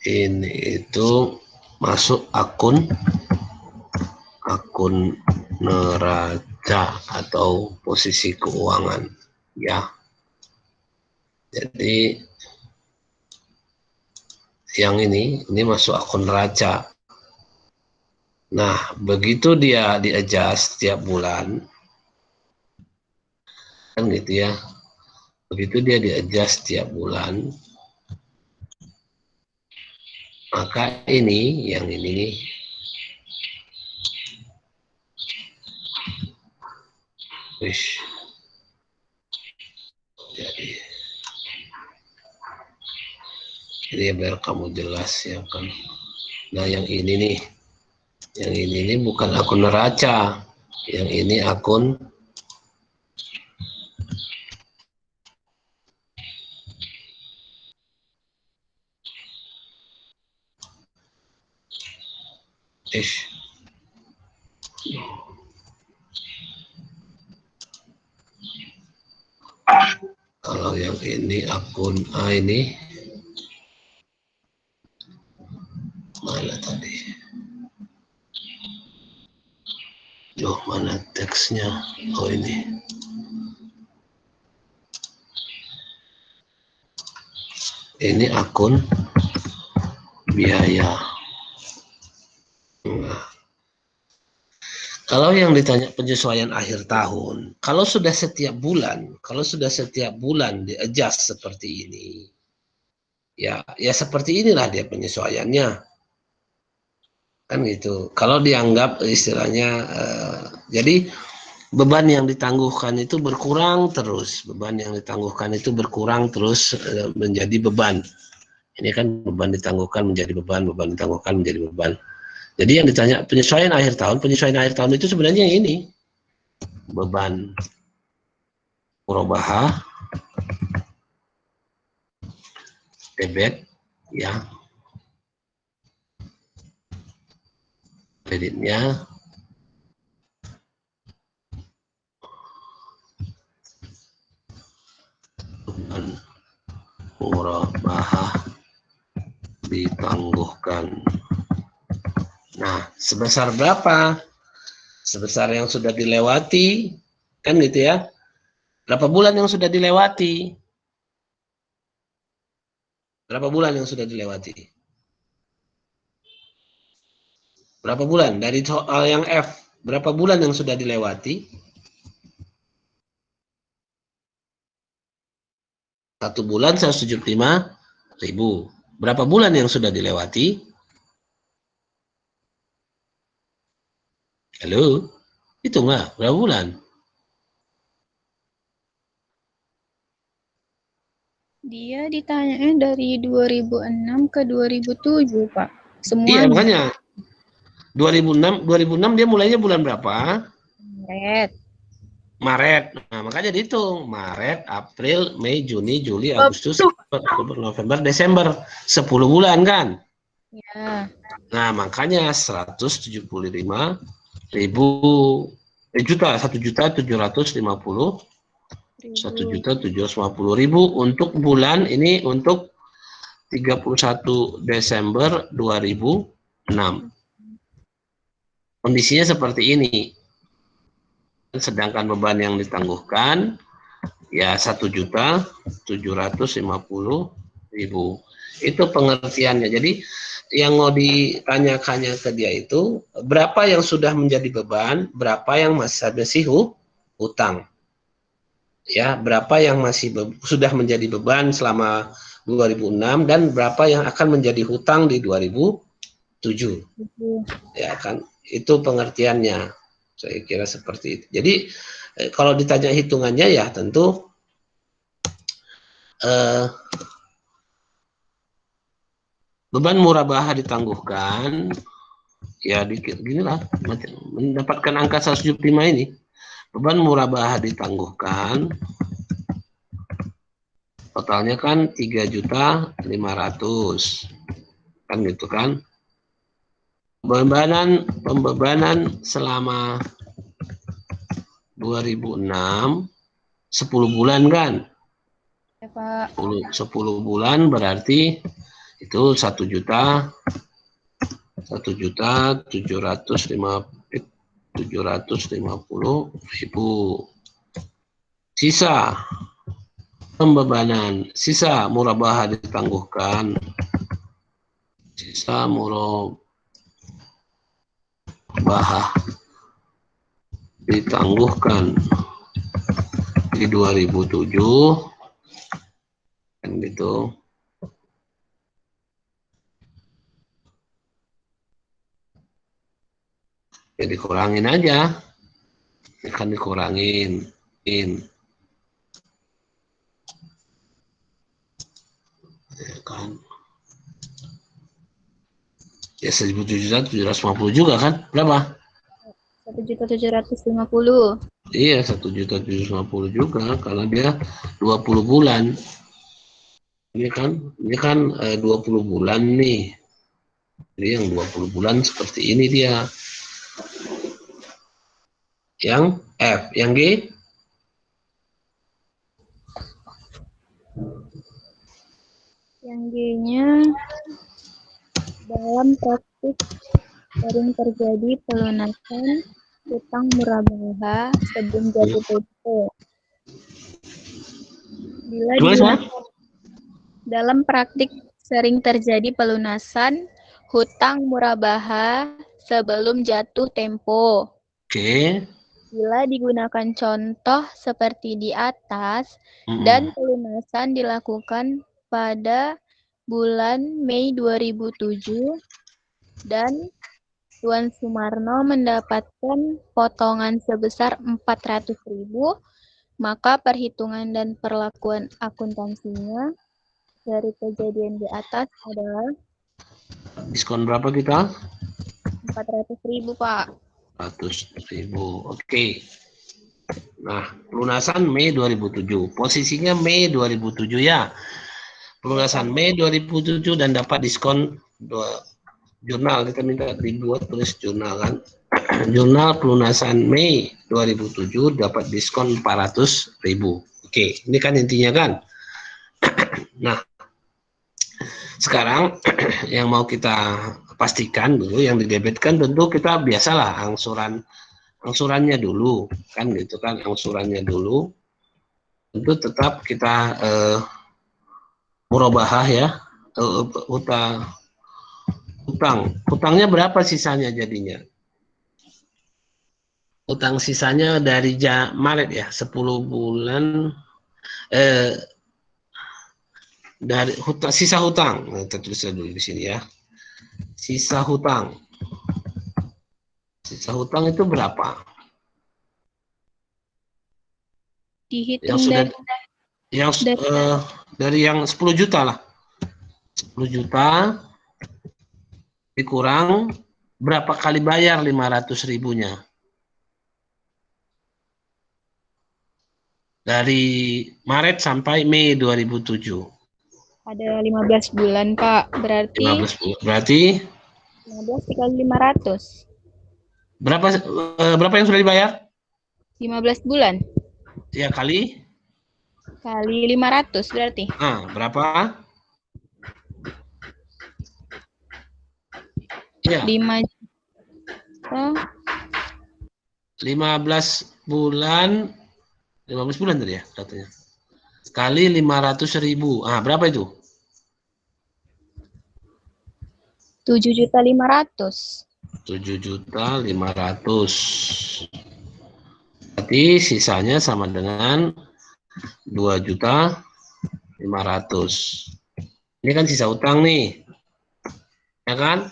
Ini itu masuk akun neraca atau posisi keuangan ya. Jadi yang ini masuk akun neraca. Nah, begitu dia di-adjust setiap bulan kan gitu ya. Begitu dia di-adjust setiap bulan, maka ini yang ini wish. Jadi ini biar kamu jelas ya kan. Nah, yang ini bukan akun neraca. Yang ini akun kalau yang ini akun A ini mana tadi? Mana teksnya? Oh ini. Ini akun biaya. Kalau yang ditanya penyesuaian akhir tahun, kalau sudah setiap bulan di-adjust seperti ini, ya seperti inilah dia penyesuaiannya, kan gitu. Kalau dianggap istilahnya, jadi beban yang ditangguhkan itu berkurang terus, menjadi beban. Ini kan beban ditangguhkan menjadi beban, beban ditangguhkan menjadi beban. Jadi yang ditanya penyesuaian akhir tahun itu sebenarnya ini beban murabahah, debit, ya, kreditnya, beban murabahah ditangguhkan. Nah, sebesar berapa? Sebesar yang sudah dilewati, kan gitu ya. Berapa bulan yang sudah dilewati? Berapa bulan yang sudah dilewati? Berapa bulan? Dari soal yang F, berapa bulan yang sudah dilewati? 1 bulan 175.000. Berapa bulan yang sudah dilewati? Halo? Hitunglah, berapa bulan? Dia ditanyanya dari 2006 ke 2007, Pak. Iya, Semuanya. makanya. 2006 dia mulainya bulan berapa? Maret. Nah, makanya dihitung. Maret, April, Mei, Juni, Juli, Agustus, Oktober, November, Desember. 10 bulan kan? Ya. Nah, makanya 1.750.000 untuk bulan ini, untuk 31 Desember 2006. Kondisinya seperti ini. Sedangkan beban yang ditangguhkan ya 1.750.000. Itu pengertiannya. Jadi yang mau ditanyakannya ke dia itu berapa yang sudah menjadi beban, berapa yang masih hutang. Ya, berapa yang sudah menjadi beban selama 2006 dan berapa yang akan menjadi hutang di 2007. Ya kan? Itu pengertiannya. Saya kira seperti itu. Jadi kalau ditanya hitungannya ya tentu beban murabahah ditangguhkan ya ginilah, mendapatkan angka 175 ini. Beban murabahah ditangguhkan totalnya kan 3.500.000 kan gitu kan. Pembebanan selama 2006 10 bulan kan? Ya, Pak. 10 bulan berarti itu 1.750.000. Sisa pembebanan, sisa murabahah ditangguhkan. Sisa murabahah ditangguhkan di 2007 kan gitu. Ya dikurangin aja, akan dikurangin. Ya kan. Ya 1.750 juga kan? Berapa? 1.750.000. Iya 1.750 juga karena dia 20 bulan. Ini kan 20 bulan nih. Jadi yang 20 bulan seperti ini dia. Yang F, yang G? Yang G-nya dalam praktik sering terjadi pelunasan hutang murabahah sebelum jatuh tempo. Dalam praktik sering terjadi pelunasan hutang murabaha sebelum jatuh tempo. Oke. Bila digunakan contoh seperti di atas dan pelunasan dilakukan pada bulan Mei 2007 dan Tuan Sumarno mendapatkan potongan sebesar 400.000, maka perhitungan dan perlakuan akuntansinya dari kejadian di atas adalah Diskon berapa kita? 400.000, Pak. 100.000. Oke. Nah, pelunasan Mei 2007. Posisinya Mei 2007 ya. Pelunasan Mei 2007 dan dapat diskon jurnal. Kita minta dibuat tulis jurnal kan. Jurnal pelunasan Mei 2007 dapat diskon 400.000. Oke, ini kan intinya kan. Nah, sekarang yang mau kita pastikan dulu, yang didebitkan tentu kita biasalah angsurannya dulu, kan gitu kan, angsurannya dulu. Tentu tetap kita murabahah ya, hutangnya berapa sisanya jadinya? Utang sisanya dari Maret ya, 10 bulan dari sisa hutang. Nah, kita tulis dulu di sini ya. Sisa hutang. Sisa hutang itu berapa? Dihitung dari yang 10 juta lah. 10 juta dikurang berapa kali bayar 500.000-nya? Dari Maret sampai Mei 2007. Ada 15 bulan, Pak. 15 bulan. Berarti 15 dikali 500. Berapa yang sudah dibayar? 15 bulan. Ya, kali 500 berarti. Nah, berapa? Ya. 5 juta. 15 bulan tadi ya katanya. Kali 500.000. Ah, berapa itu? 7.500.000. 7.500.000. Berarti sisanya sama dengan 2.500.000. Ini kan sisa utang nih. Ya kan?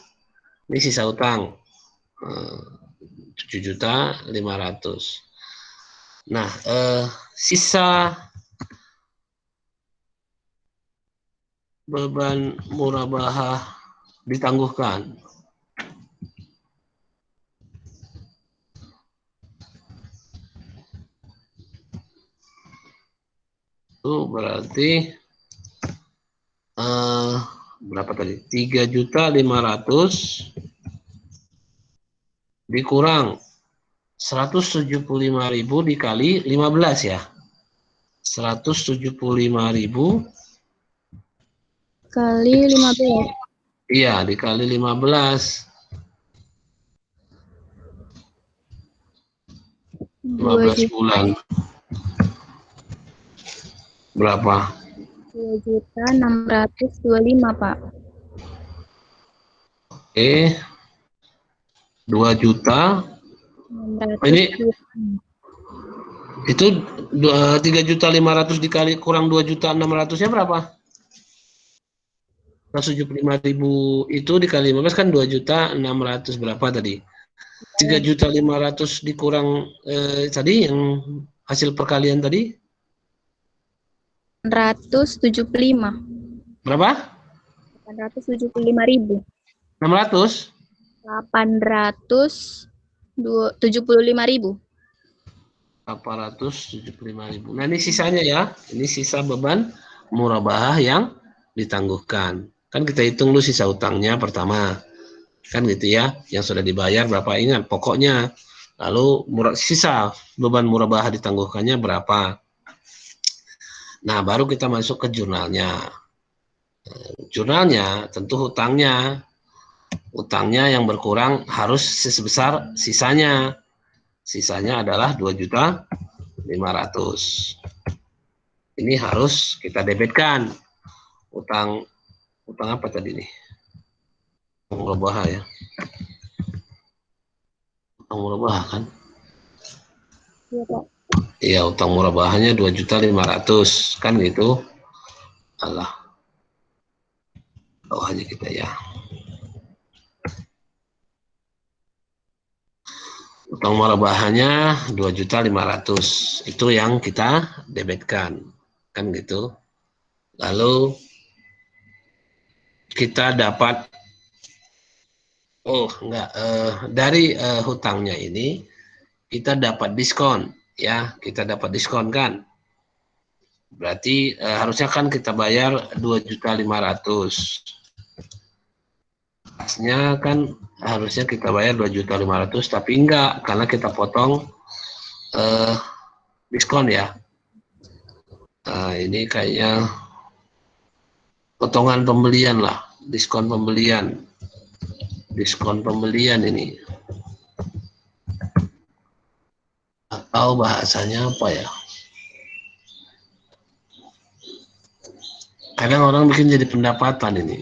Ini sisa utang. 7.500.000. Nah, sisa beban murabahah ditangguhkan. Itu berarti berapa tadi? 3.500.000 dikurang 175.000 dikali 15 ya. 175.000 kali 15. Iya, dikali 15. 15 bulan. Berapa? 2.625.000, Pak. Oke. 2 juta. Ini itu 3.500.000 dikali kurang 2.600.000-nya berapa? 175.000 itu dikali 15 kan 2.600.000 berapa tadi? 3.500.000 dikurang tadi yang hasil perkalian tadi? 875. Berapa? 875.000. 600? 875.000. 875.000. Nah, ini sisanya ya. Ini sisa beban murabahah yang ditangguhkan. Kan kita hitung dulu sisa utangnya pertama. Kan gitu ya. Yang sudah dibayar berapa, ingat pokoknya. Lalu sisa beban murabahah ditangguhkannya berapa. Nah, baru kita masuk ke jurnalnya. Jurnalnya tentu hutangnya yang berkurang harus sebesar sisanya. Sisanya adalah 2.500.000. Ini harus kita debitkan. utang apa tadi nih? Utang murabahah ya. Utang murabahah kan? Iya, Pak. Iya, utang murabahahnya 2.500.000 kan gitu. Alah. Tahu aja kita ya. Utang murabahahnya 2.500.000. Itu yang kita debitkan. Kan gitu. Lalu kita dapat dari hutangnya ini kita dapat diskon ya, kita dapat diskon kan. Berarti harusnya kan kita bayar 2.500.000. Pasnya kan harusnya kita bayar 2.500.000 tapi enggak karena kita potong diskon ya. Nah, ini kayaknya potongan pembelian lah, diskon pembelian. Diskon pembelian ini. Atau bahasanya apa ya? Kadang orang bikin jadi pendapatan ini.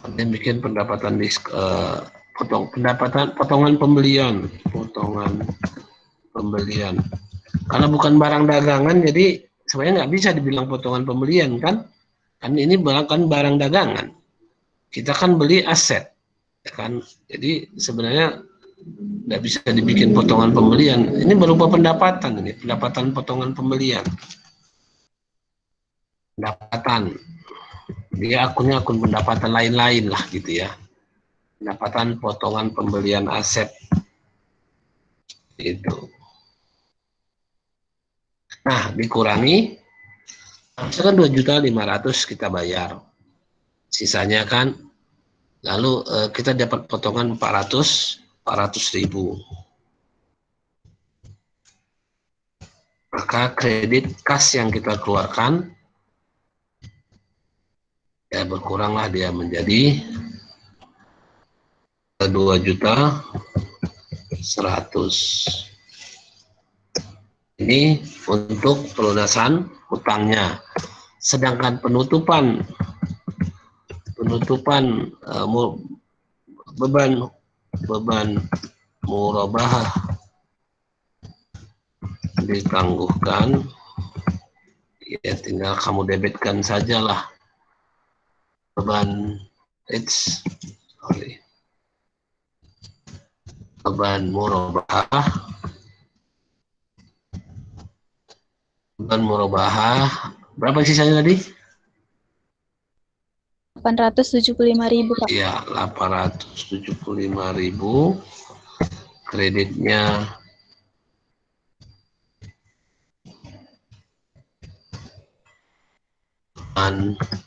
Ada yang bikin pendapatan potongan pembelian, Karena bukan barang dagangan, jadi sebenarnya nggak bisa dibilang potongan pembelian kan? Kan ini barang dagangan. Kita kan beli aset, ya kan? Jadi sebenarnya nggak bisa dibikin potongan pembelian. Ini berupa pendapatan ini, pendapatan potongan pembelian. Pendapatan. Dia akunnya akun pendapatan lain-lain lah gitu ya. Pendapatan potongan pembelian aset. Itu. Nah, dikurangi harusnya kan 2.500.000 kita bayar. Sisanya kan lalu kita dapat potongan 400.000. Maka kredit kas yang kita keluarkan ya berkuranglah dia menjadi 2.100.000. Ini untuk pelunasan hutangnya. Sedangkan penutupan beban murabahah ditangguhkan, ya tinggal kamu debitkan sajalah beban murabahah berapa sisanya tadi? 875.000, Pak. Iya, 875.000. Kreditnya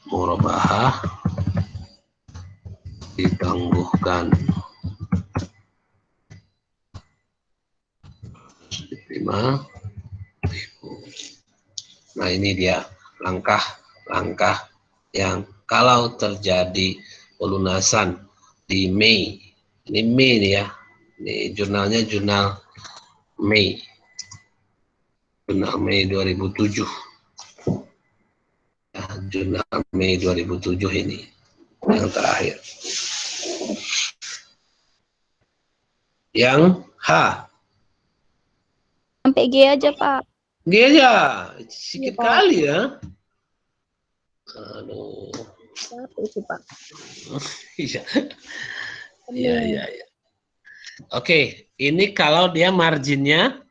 murabahah ditangguhkan 5.000. Nah, ini dia langkah-langkah yang kalau terjadi pelunasan di Mei. Ini Mei nih ya. Ini jurnalnya jurnal Mei. Jurnal Mei 2007. Ya, jurnal Mei 2007 ini yang terakhir. Yang H. Sampai G aja, Pak. G aja. Sedikit Iya, Pak. kali ya. Aduh. Satu itu, Pak. Iya. Oke, ini kalau dia marginnya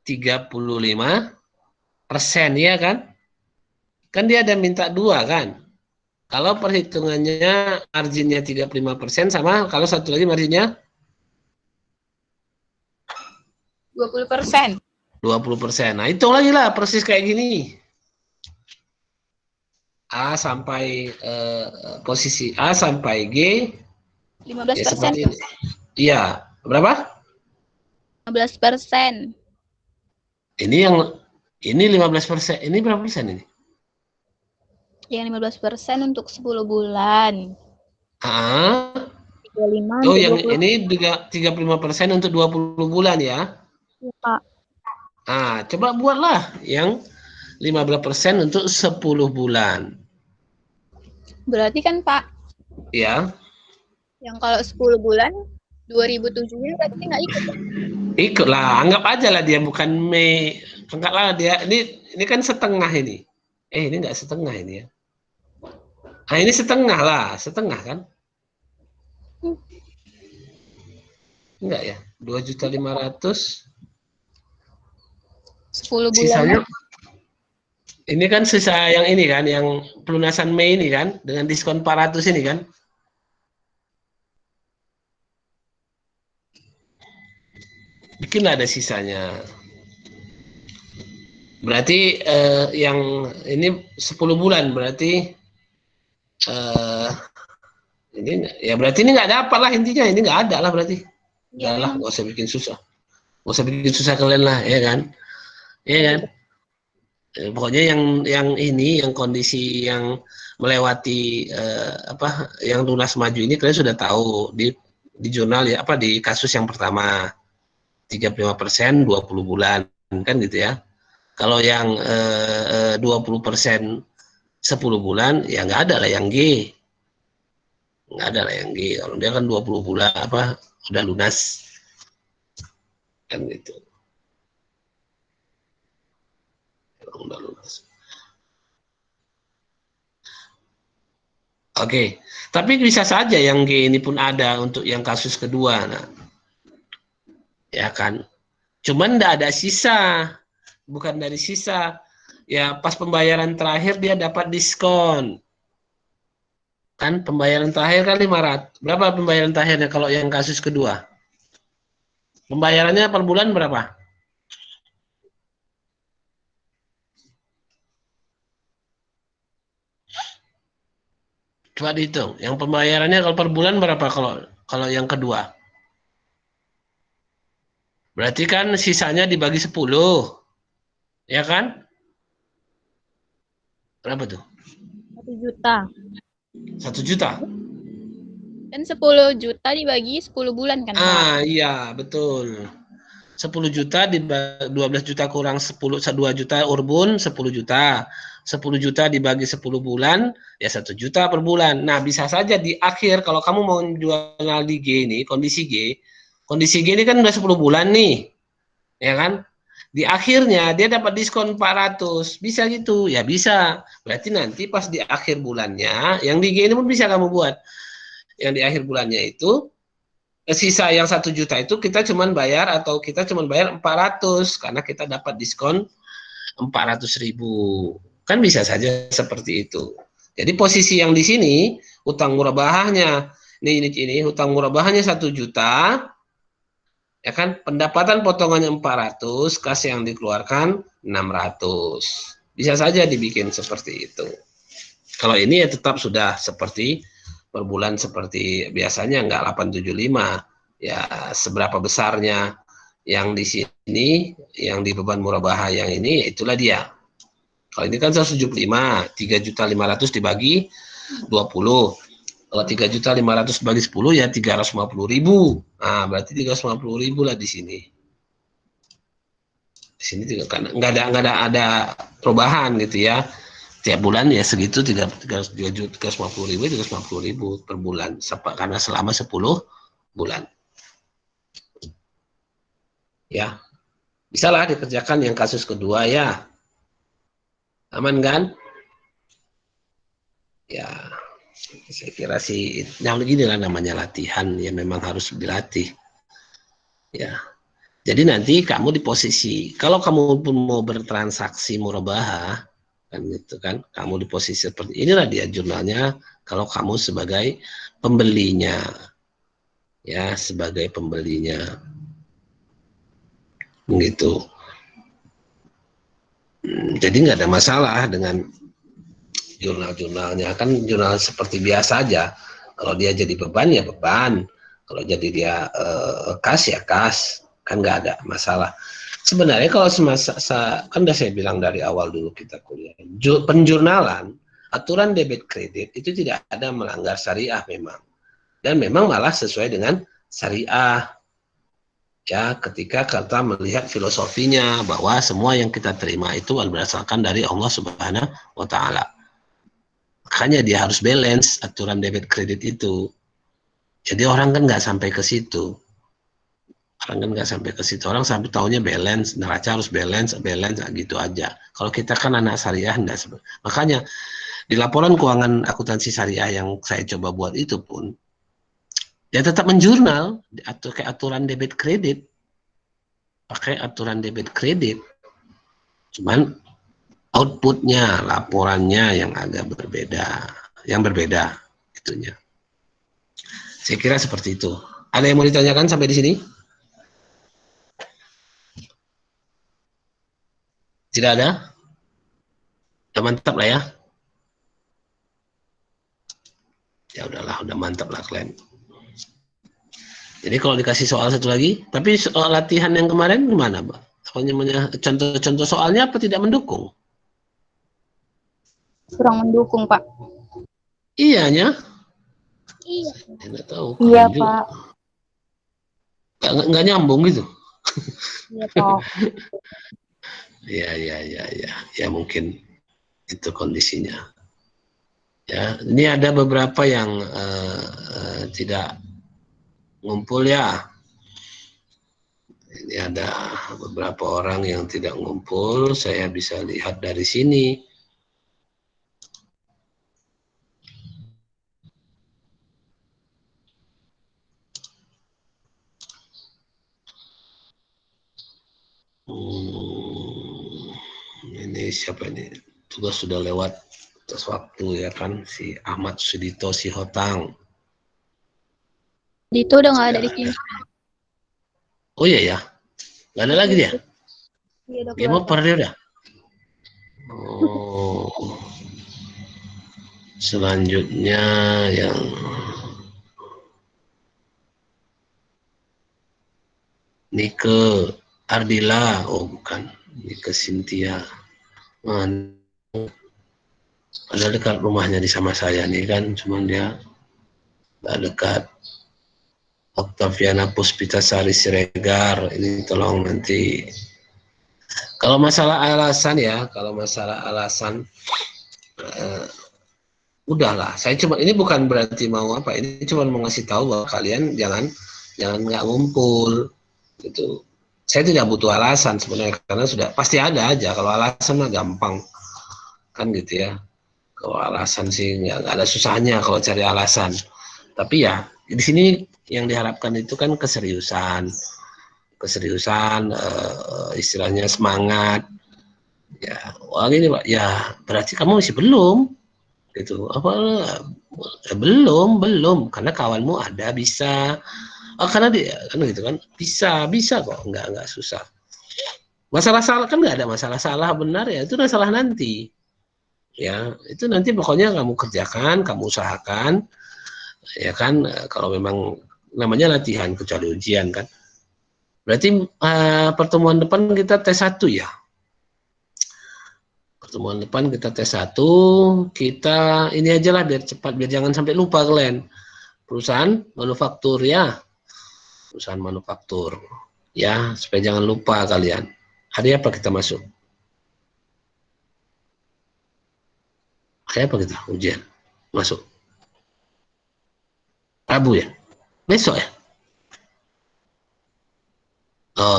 35%, ya kan? Kan dia ada minta 2 kan? Kalau perhitungannya marginnya 35% sama kalau satu lagi marginnya 20%. 20%. Nah, hitung lagi lah persis kayak gini. A sampai posisi A sampai G 15%. Ya, iya, berapa? 15%. Ini 15%. Ini berapa persen ini? Yang 15% untuk 10 bulan. 35 Oh, untuk yang 20. ini juga 35% untuk 20 bulan ya? Iya, Pak. Nah, coba buatlah yang 15% untuk 10 bulan. Berarti kan Pak, Ya, yang kalau 10 bulan 2007-nya berarti nggak ikut. ikutlah, anggap aja lah dia bukan Mei. Anggaplah dia, ini kan setengah ini. Ini enggak setengah ini ya. Nah, ini setengah lah, setengah kan? Enggak ya, 2.500.000. 10 bulan. Sisanya, ini kan sisa yang ini kan, yang pelunasan Mei ini kan, dengan diskon 400 ini kan. Bikinlah ada sisanya. Berarti yang ini 10 bulan, berarti ini ya berarti ini nggak dapat lah intinya, ini nggak ada lah berarti. Ya, Udah lah, nggak usah bikin susah. Nggak usah bikin susah kalian lah, ya kan? Ya kan? Pokoknya yang ini, yang kondisi yang melewati yang lunas maju ini kalian sudah tahu di jurnal ya, di kasus yang pertama 35% 20 bulan kan gitu ya. Kalau yang 20% 10 bulan ya nggak ada lah yang G. Nggak ada lah yang G. Kalau dia kan 20 bulan udah lunas. Kan gitu. Udah lunas. Oke, tapi bisa saja yang G ini pun ada untuk yang kasus kedua, nah, ya kan? Cuman tidak ada sisa, bukan dari sisa. Ya pas pembayaran terakhir dia dapat diskon, kan? Pembayaran terakhir kan 500. Berapa pembayaran terakhirnya kalau yang kasus kedua? Pembayarannya per bulan berapa? Coba dihitung. Yang pembayarannya kalau per bulan berapa kalau yang kedua? Berarti kan sisanya dibagi 10. Ya kan? Berapa tuh? 1 juta. 1 juta. Dan 10 juta dibagi 10 bulan kan Pak? Iya, betul. 10 juta di 12 juta kurang 10, 2 juta urbun 10 juta. 10 juta dibagi 10 bulan, ya 1 juta per bulan. Nah, bisa saja di akhir, kalau kamu mau jual di G ini, kondisi G ini kan udah 10 bulan nih, ya kan? Di akhirnya dia dapat diskon 400, bisa gitu? Ya bisa. Berarti nanti pas di akhir bulannya, yang di G ini pun bisa kamu buat. Yang di akhir bulannya itu, sisa yang 1 juta itu kita cuman bayar 400 karena kita dapat diskon 400.000. Kan bisa saja seperti itu. Jadi posisi yang di sini hutang murabahnya ini hutang murabahnya 1 juta, ya kan? Pendapatan potongannya 400, kas yang dikeluarkan 600. Bisa saja dibikin seperti itu. Kalau ini ya tetap sudah seperti per bulan seperti biasanya, enggak 875. Ya seberapa besarnya yang di sini, yang di beban murabahah yang ini, itulah dia. Kalau ini kan 175, 3.500.000 dibagi 20. Kalau 3.500.000 bagi 10 ya 350.000. Nah, berarti 350.000 lah di sini. Di sini juga kan nggak ada perubahan gitu ya. Tiap bulan ya segitu 350.000 per bulan karena selama 10 bulan. Ya. Bisalah dikerjakan yang kasus kedua ya. Aman kan? Ya, saya kira sih yang begini lah namanya latihan, ya memang harus dilatih. Ya. Jadi nanti kamu di posisi, kalau kamu pun mau bertransaksi murabahah, kan gitu kan, kamu di posisi seperti inilah dia jurnalnya, kalau kamu sebagai pembelinya, ya sebagai pembelinya, gitu. Jadi nggak ada masalah dengan jurnal-jurnalnya, kan jurnal seperti biasa aja. Kalau dia jadi beban ya beban, kalau jadi dia kas ya kas, kan nggak ada masalah. Sebenarnya kalau kan udah saya bilang dari awal dulu kita kuliah, penjurnalan, aturan debit kredit itu tidak ada melanggar syariah memang, dan memang malah sesuai dengan syariah. Ya, ketika kita melihat filosofinya bahwa semua yang kita terima itu berdasarkan dari Allah Subhanahu wa taala. Makanya dia harus balance aturan debit kredit itu. Jadi orang kan nggak sampai ke situ. Orang kan nggak sampai ke situ. Orang sampai taunya balance, neraca harus balance, gitu aja. Kalau kita kan anak syariah enggak. Makanya di laporan keuangan akuntansi syariah yang saya coba buat itu pun, dia tetap menjurnal, kayak aturan debit kredit. Pakai aturan debit kredit, cuman outputnya, laporannya yang agak berbeda, itunya. Saya kira seperti itu. Ada yang mau ditanyakan sampai di sini? Tidak ada? Udah mantap lah ya. Ya udahlah, udah mantap lah kalian. Jadi kalau dikasih soal satu lagi, tapi soal latihan yang kemarin gimana, Mbak? Apa namanya? Contoh-contoh soalnya apa tidak mendukung? Kurang mendukung, Pak. Iyanya? Iya. Nggak tahu. Iya, Pak. Nggak nyambung gitu. Iya, Pak. Ya mungkin itu kondisinya. Ya, ini ada beberapa yang tidak ngumpul ya. Ini ada beberapa orang yang tidak ngumpul, saya bisa lihat dari sini. Ini siapa ini? Tugas sudah lewat atas waktu ya kan, si Ahmad Sudito Sihotang. Dito udah nggak ada di sini. Oh iya ya, nggak ada lagi dia? Iya, udah Dia keluar. mau dia udah? Oh. Selanjutnya yang Nike Ardila, oh bukan, Nike Cynthia. Ada dekat rumahnya di sama saya nih kan, cuman dia nggak dekat. Oktaviana Puspitasari Siregar, ini tolong nanti. Kalau masalah alasan ya, udahlah. Saya cuma, ini bukan berarti mau apa, ini cuma mau ngasih tahu bahwa kalian jangan nggak ngumpul gitu. Saya tidak butuh alasan sebenarnya, karena sudah pasti ada aja. Kalau alasan mah gampang kan gitu ya. Kalau alasan sih nggak ada susahnya kalau cari alasan. Tapi ya di sini yang diharapkan itu kan keseriusan, istilahnya semangat. Ya, wah gini Pak, ya berarti kamu masih belum, gitu. Apa? Belum, karena kawanmu ada bisa. Oh, karena dia kan gitu kan, bisa kok, nggak susah. Masalah salah kan nggak ada masalah salah benar ya, itu masalah nanti. Ya, itu nanti pokoknya kamu kerjakan, kamu usahakan. Ya kan, kalau memang namanya latihan kecuali ujian kan. Berarti pertemuan depan kita tes 1 ya. Pertemuan depan kita tes 1, kita ini aja lah biar cepat, biar jangan sampai lupa kalian. Perusahaan manufaktur ya. Perusahaan manufaktur. Ya, supaya jangan lupa kalian. Hari apa kita masuk? Hari apa kita ujian? Masuk. Rabu ya? Besok ya?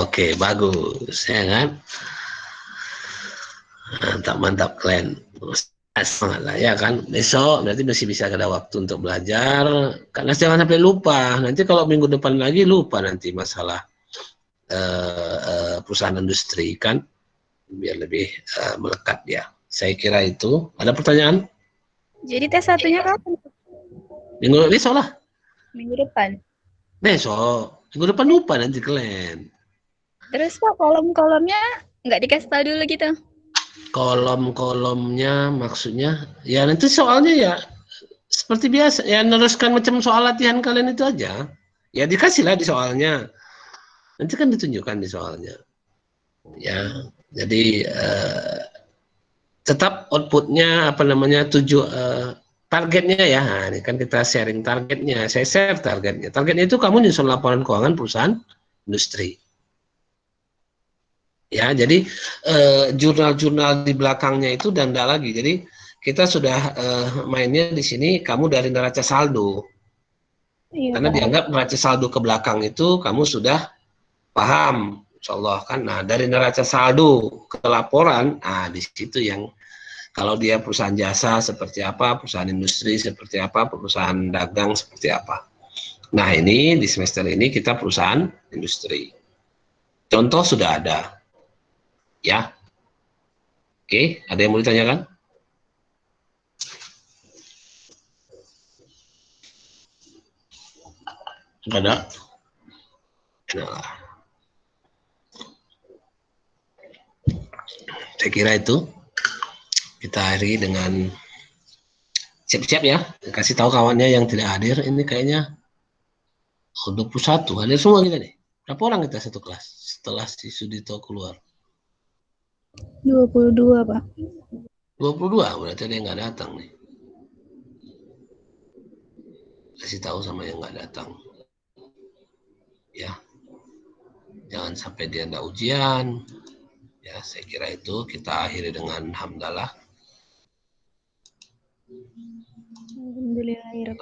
Oke, bagus. Ya kan? Mantap kalian. Semangat lah ya kan. Besok berarti masih bisa ada waktu untuk belajar. Karena jangan sampai lupa. Nanti kalau minggu depan lagi lupa nanti masalah perusahaan industri kan. Biar lebih melekat ya. Saya kira itu. Ada pertanyaan? Jadi tes satunya kapan? Minggu besok lah. Minggu depan. Besok. Minggu depan lupa nanti kalian. Terus Pak, kolom-kolomnya nggak dikasih tahu dulu gitu? Kolom-kolomnya maksudnya ya nanti soalnya ya seperti biasa ya, meneruskan macam soal latihan kalian itu aja ya, dikasihlah di soalnya, nanti kan ditunjukkan di soalnya ya. Jadi tetap outputnya apa namanya targetnya ya. Nah, ini kan kita sharing targetnya, saya share targetnya itu kamu nyusun laporan keuangan perusahaan industri. Ya, jadi jurnal-jurnal di belakangnya itu dan enggak lagi. Jadi kita sudah mainnya di sini kamu dari neraca saldo. Iya, Karena Pak. dianggap neraca saldo ke belakang itu kamu sudah paham, insya Allah kan. Nah, dari neraca saldo ke laporan, nah di situ yang kalau dia perusahaan jasa seperti apa, perusahaan industri seperti apa, perusahaan dagang seperti apa. Nah, ini di semester ini kita perusahaan industri. Contoh sudah ada. Ya. Oke, ada yang mau ditanyakan? Sudah ada? Nah, saya kira itu kita akhiri dengan siap-siap ya. Kasih tahu kawannya yang tidak hadir. Ini kayaknya 21. Hadir semua kita nih. Berapa orang kita satu kelas setelah si Sudito keluar? 22, Pak. 22, berarti ada yang nggak datang nih. Kasih tahu sama yang nggak datang. Ya. Jangan sampai dia nggak ujian. Ya, saya kira itu kita akhiri dengan hamdalah. Alhamdulillah.